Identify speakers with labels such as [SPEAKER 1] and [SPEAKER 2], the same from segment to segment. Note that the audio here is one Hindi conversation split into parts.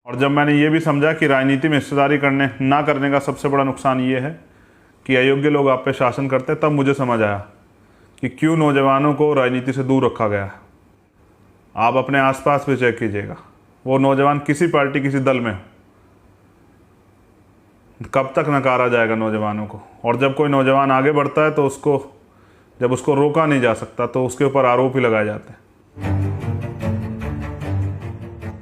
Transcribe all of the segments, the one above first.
[SPEAKER 1] और जब मैंने ये भी समझा कि राजनीति में हिस्सेदारी ना करने का सबसे बड़ा नुकसान ये है कि अयोग्य लोग आप पे शासन करते हैं, तब मुझे समझ आया कि क्यों नौजवानों को राजनीति से दूर रखा गया है। आप अपने आसपास भी चेक कीजिएगा, वो नौजवान किसी पार्टी किसी दल में हो, कब तक नकारा जाएगा नौजवानों को। और जब कोई नौजवान आगे बढ़ता है तो जब उसको रोका नहीं जा सकता तो उसके ऊपर आरोप ही लगाए जाते हैं।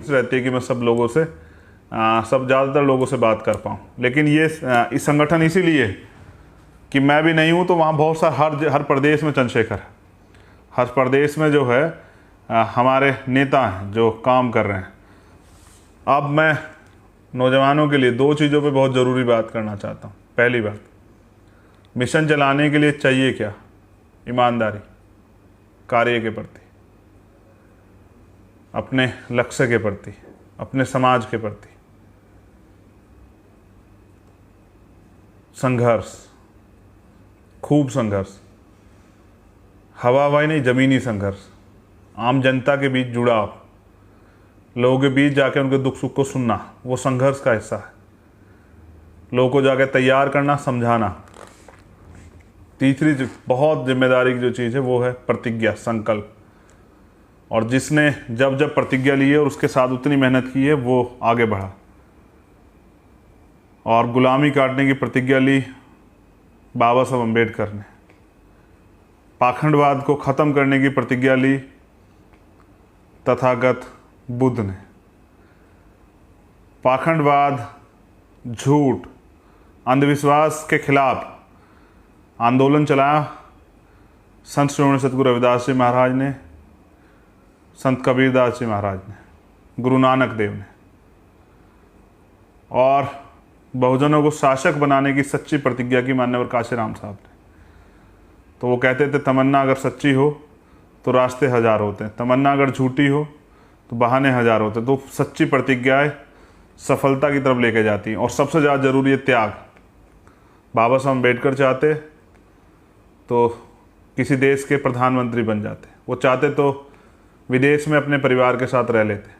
[SPEAKER 1] रहती है कि मैं सब लोगों से ज़्यादातर लोगों से बात कर पाऊँ, लेकिन इस संगठन इसीलिए कि मैं भी नहीं हूँ तो वहाँ बहुत सारे हर प्रदेश में चंद्रशेखर है, हर प्रदेश में जो है हमारे नेता हैं जो काम कर रहे हैं। अब मैं नौजवानों के लिए 2 चीज़ों पे बहुत ज़रूरी बात करना चाहता हूँ। पहली बात, मिशन चलाने के लिए चाहिए क्या? ईमानदारी, कार्य के प्रति, अपने लक्ष्य के प्रति, अपने समाज के प्रति संघर्ष, खूब संघर्ष, हवाई नहीं, ज़मीनी संघर्ष, आम जनता के बीच जुड़ाव, लोगों के बीच जाके उनके दुख सुख को सुनना, वो संघर्ष का हिस्सा है। लोगों को जाके तैयार करना, समझाना। तीसरी बहुत जिम्मेदारी की जो चीज़ है वो है प्रतिज्ञा, संकल्प। और जिसने जब प्रतिज्ञा ली है और उसके साथ उतनी मेहनत की है वो आगे बढ़ा। और गुलामी काटने की प्रतिज्ञा ली बाबा साहब अम्बेडकर ने। पाखंडवाद को ख़त्म करने की प्रतिज्ञा ली तथागत बुद्ध ने। पाखंडवाद, झूठ, अंधविश्वास के खिलाफ आंदोलन चलाया संत श्रोमणी सतगुरु रविदास जी महाराज ने, संत कबीरदास जी महाराज ने, गुरु नानक देव ने। और बहुजनों को शासक बनाने की सच्ची प्रतिज्ञा की मान्यवर काशीराम साहब ने। तो वो कहते थे तमन्ना अगर सच्ची हो तो रास्ते हजार होते हैं, तमन्ना अगर झूठी हो तो बहाने हजार होते हैं। तो सच्ची प्रतिज्ञाएं सफलता की तरफ लेके जाती हैं। और सबसे ज़्यादा ज़रूरी है त्याग। बाबा साहब अम्बेडकर चाहते तो किसी देश के प्रधानमंत्री बन जाते, वो चाहते तो विदेश में अपने परिवार के साथ रह लेते,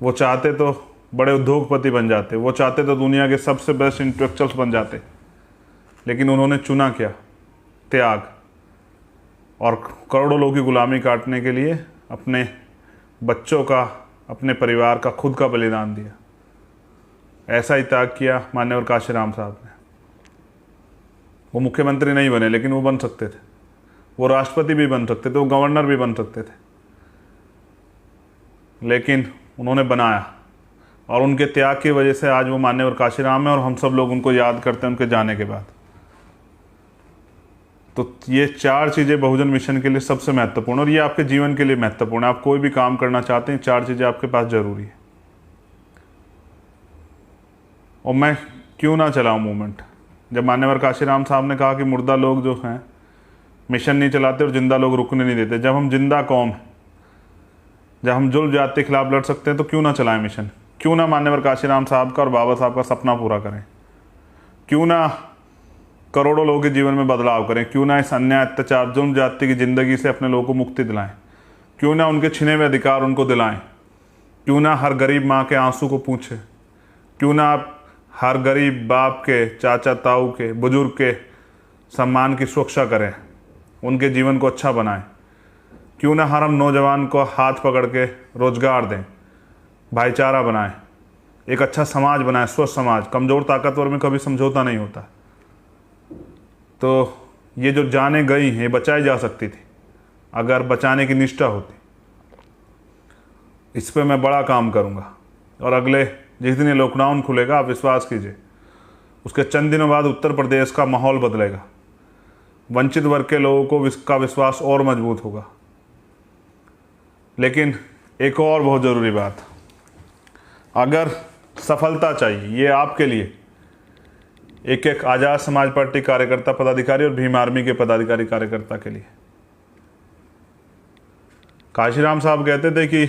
[SPEAKER 1] वो चाहते तो बड़े उद्योगपति बन जाते, वो चाहते तो दुनिया के सबसे बेस्ट इंटेलेक्चुअल्स बन जाते। लेकिन उन्होंने चुना क्या? त्याग। और करोड़ों लोगों की गुलामी काटने के लिए अपने बच्चों का, अपने परिवार का, खुद का बलिदान दिया। ऐसा ही त्याग किया मान्यवर काशीराम साहब ने। वो मुख्यमंत्री नहीं बने लेकिन वो बन सकते थे, वो राष्ट्रपति भी बन सकते थे, वो गवर्नर भी बन सकते थे, लेकिन उन्होंने बनाया। और उनके त्याग की वजह से आज वो मान्यवर काशीराम है और हम सब लोग उनको याद करते हैं उनके जाने के बाद। तो ये 4 चीज़ें बहुजन मिशन के लिए सबसे महत्वपूर्ण, और ये आपके जीवन के लिए महत्वपूर्ण है। आप कोई भी काम करना चाहते हैं, 4 चीज़ें आपके पास जरूरी है। और मैं क्यों ना चलाऊं मूवमेंट? जब मान्यवर काशीराम साहब ने कहा कि मुर्दा लोग जो हैं मिशन नहीं चलाते और जिंदा लोग रुकने नहीं देते, जब हम जिंदा कौम हैं, जब हम जुल्म जाति के खिलाफ लड़ सकते हैं, तो क्यों ना चलाएं मिशन? क्यों ना मान्यवर काशीराम साहब का और बाबा साहब का सपना पूरा करें? क्यों ना करोड़ों लोगों के जीवन में बदलाव करें? क्यों ना इस अन्याय, अत्याचार, जुल्म जाति की ज़िंदगी से अपने लोगों को मुक्ति दिलाएं? क्यों ना उनके छिने हुए अधिकार उनको दिलाएं? क्यों ना हर गरीब माँ के आंसू को पूछें? क्यों ना आप हर गरीब बाप के, चाचा ताऊ के, बुजुर्ग के सम्मान की सुरक्षा करें, उनके जीवन को अच्छा बनाएं? क्यों ना हर हम नौजवान को हाथ पकड़ के रोजगार दें, भाईचारा बनाएं, एक अच्छा समाज बनाएं, स्वस्थ समाज। कमज़ोर ताकतवर में कभी समझौता नहीं होता। तो ये जो जानें गई हैं, ये बचाई जा सकती थी अगर बचाने की निष्ठा होती। इस पे मैं बड़ा काम करूँगा। और अगले जिस दिन ये लॉकडाउन खुलेगा, आप विश्वास कीजिए, उसके चंद दिनों बाद उत्तर प्रदेश का माहौल बदलेगा। वंचित वर्ग के लोगों को का विश्वास और मजबूत होगा। लेकिन एक और बहुत ज़रूरी बात, अगर सफलता चाहिए, ये आपके लिए, एक एक आज़ाद समाज पार्टी कार्यकर्ता पदाधिकारी और भीम आर्मी के पदाधिकारी कार्यकर्ता के लिए। काशीराम साहब कहते थे कि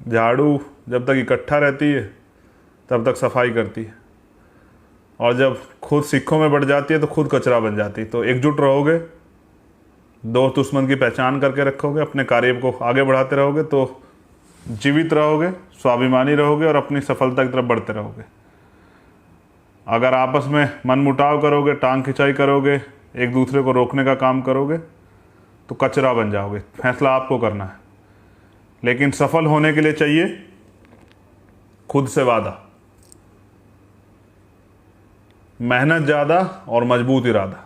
[SPEAKER 1] झाड़ू जब तक इकट्ठा रहती है तब तक सफाई करती है, और जब खुद सिक्कों में बढ़ जाती है तो खुद कचरा बन जाती है। तो एकजुट रहोगे, दोस्त दुश्मन की पहचान करके रखोगे, अपने कार्य को आगे बढ़ाते रहोगे, तो जीवित रहोगे, स्वाभिमानी रहोगे और अपनी सफलता की तरफ बढ़ते रहोगे। अगर आपस में मनमुटाव करोगे, टांग खिंचाई करोगे, एक दूसरे को रोकने का काम करोगे, तो कचरा बन जाओगे। फैसला आपको करना है। लेकिन सफल होने के लिए चाहिए खुद से वादा, मेहनत ज़्यादा और मजबूत इरादा।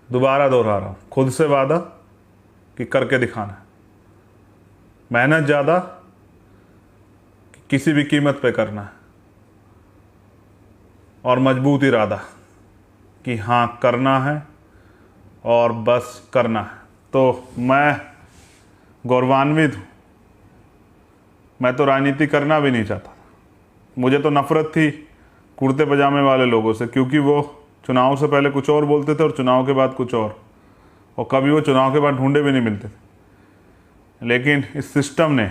[SPEAKER 1] दोबारा दोहरा रहा हूँ, खुद से वादा कि करके दिखाना है, मेहनत ज़्यादा कि किसी भी कीमत पे करना है, और मजबूत इरादा कि हाँ करना है और बस करना है। तो मैं गौरवान्वित हूँ। मैं तो राजनीति करना भी नहीं चाहता था। मुझे तो नफ़रत थी कुर्ते पजामे वाले लोगों से, क्योंकि वो चुनाव से पहले कुछ और बोलते थे और चुनाव के बाद कुछ और कभी वो चुनाव के बाद ढूंढे भी नहीं मिलते थे। लेकिन इस सिस्टम ने,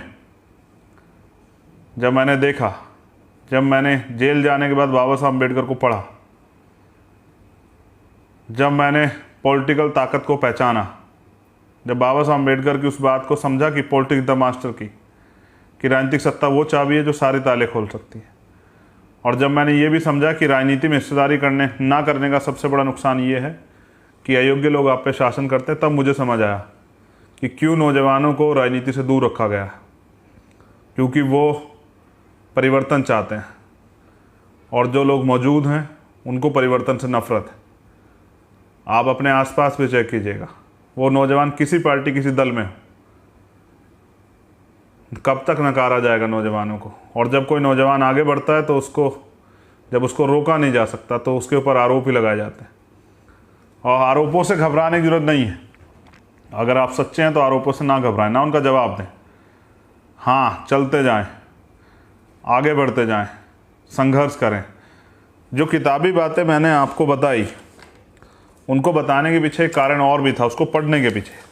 [SPEAKER 1] जब मैंने देखा, जब मैंने जेल जाने के बाद बाबा साहब अम्बेडकर को पढ़ा, जब मैंने पॉलिटिकल ताकत को पहचाना, जब बाबा साहब अम्बेडकर की उस बात को समझा कि पॉलिटिक्स द मास्टर की, कि राजनीतिक सत्ता वो चाबी है जो सारे ताले खोल सकती है, और जब मैंने ये भी समझा कि राजनीति में हिस्सेदारी ना करने का सबसे बड़ा नुकसान ये है कि अयोग्य लोग आप पे शासन करते हैं, तब मुझे समझ आया कि क्यों नौजवानों को राजनीति से दूर रखा गया है। क्योंकि वो परिवर्तन चाहते हैं, और जो लोग मौजूद हैं उनको परिवर्तन से नफरत है। आप अपने आसपास भी चेक कीजिएगा, वो नौजवान किसी पार्टी किसी दल में हो, कब तक नकारा जाएगा नौजवानों को। और जब कोई नौजवान आगे बढ़ता है तो जब उसको रोका नहीं जा सकता तो उसके ऊपर आरोप ही लगाए जाते हैं। और आरोपों से घबराने की जरूरत नहीं है। अगर आप सच्चे हैं तो आरोपों से ना घबराएं, ना उनका जवाब दें। हाँ, चलते जाएं, आगे बढ़ते जाएं, संघर्ष करें। जो किताबी बातें मैंने आपको बताई, उनको बताने के पीछे एक कारण और भी था, उसको पढ़ने के पीछे।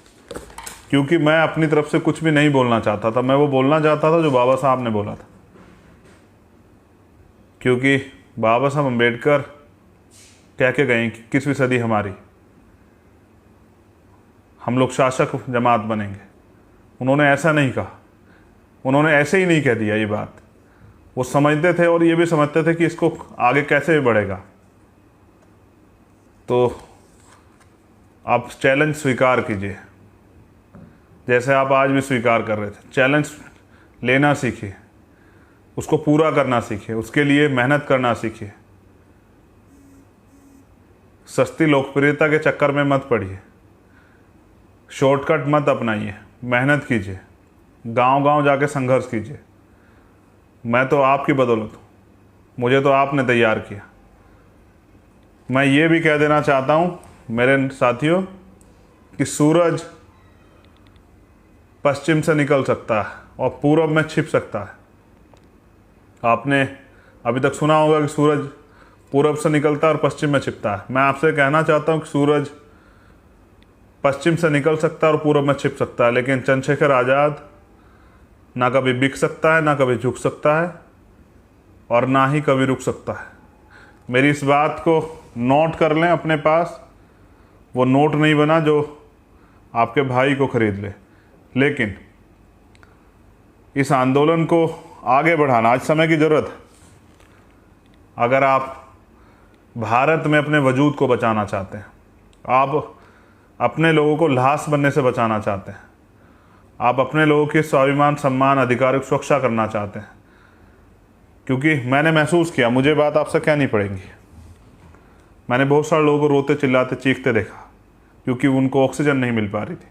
[SPEAKER 1] क्योंकि मैं अपनी तरफ से कुछ भी नहीं बोलना चाहता था, मैं वो बोलना चाहता था जो बाबा साहब ने बोला था। क्योंकि बाबा साहब अम्बेडकर कह के गए कि 21वीं सदी हमारी, हम लोग शासक जमात बनेंगे। उन्होंने ऐसा नहीं कहा, उन्होंने ऐसे ही नहीं कह दिया ये बात। वो समझते थे और ये भी समझते थे कि इसको आगे कैसे बढ़ेगा। तो आप चैलेंज स्वीकार कीजिए, जैसे आप आज भी स्वीकार कर रहे थे। चैलेंज लेना सीखिए, उसको पूरा करना सीखिए, उसके लिए मेहनत करना सीखिए। सस्ती लोकप्रियता के चक्कर में मत पड़िए, शॉर्टकट मत अपनाइए, मेहनत कीजिए, गांव-गांव जाके संघर्ष कीजिए। मैं तो आपकी बदौलत हूँ, मुझे तो आपने तैयार किया। मैं ये भी कह देना चाहता हूँ मेरे साथियों कि सूरज पश्चिम से निकल सकता है और पूरब में छिप सकता है। आपने अभी तक सुना होगा कि सूरज पूरब से निकलता है और पश्चिम में छिपता है। मैं आपसे कहना चाहता हूँ कि सूरज पश्चिम से निकल सकता है और पूरब में छिप सकता है, लेकिन चंद्रशेखर आज़ाद ना कभी बिक सकता है, ना कभी झुक सकता है, और ना ही कभी रुक सकता है। मेरी इस बात को नोट कर लें अपने पास। वो नोट नहीं बना जो आपके भाई को खरीद ले, लेकिन इस आंदोलन को आगे बढ़ाना आज समय की ज़रूरत है। अगर आप भारत में अपने वजूद को बचाना चाहते हैं, आप अपने लोगों को लाश बनने से बचाना चाहते हैं, आप अपने लोगों के स्वाभिमान, सम्मान, अधिकार की सुरक्षा करना चाहते हैं, क्योंकि मैंने महसूस किया, मुझे बात आपसे कहनी पड़ेगी, मैंने बहुत सारे लोगों को रोते चिल्लाते चीखते देखा, क्योंकि उनको ऑक्सीजन नहीं मिल पा रही थी।